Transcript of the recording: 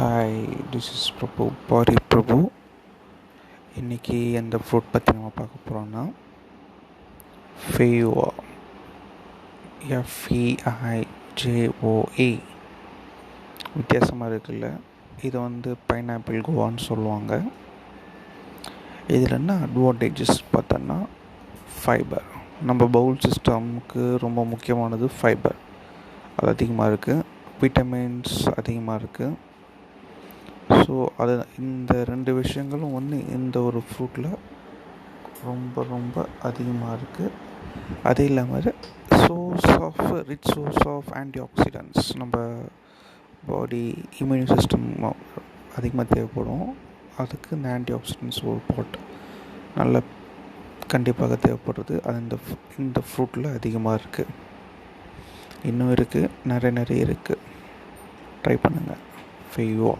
Hi, this is பிரபு பாரி பிரபு. இன்றைக்கி எந்த fruit பற்றி நம்ம பார்க்க போகிறோன்னா ஃபேவா, FEIJOA. வித்தியாசமாக இருக்குல்ல. இது பைனாப்பிள் கோவான்னு சொல்லுவாங்க. இதில் என்ன அட்வான்டேஜஸ் பார்த்தோன்னா ஃபைபர். நம்ம பவுல் சிஸ்டமுக்கு ரொம்ப முக்கியமானது ஃபைபர். அது அதிகமாக இருக்குது. விட்டமின்ஸ் அதிகமாக இருக்குது. ஸோ அது இந்த ரெண்டு விஷயங்களும் இந்த ஒரு ஃப்ரூட்டில் ரொம்ப அதிகமாக இருக்குது. அதே இல்லாமல் rich source of antioxidants. நம்ம பாடி இம்யூன் சிஸ்டம் அதிகமாக தேவைப்படும். அதுக்கு இந்த ஆன்டி ஆக்சிடென்ட்ஸ் ஒரு பாட் நல்ல கண்டிப்பாக தேவைப்படுறது. அது இந்த ஃப்ரூட்டில் அதிகமாக இருக்குது. இன்னும் இருக்குது, நிறைய இருக்குது. ட்ரை பண்ணுங்கள். ஃபேவா.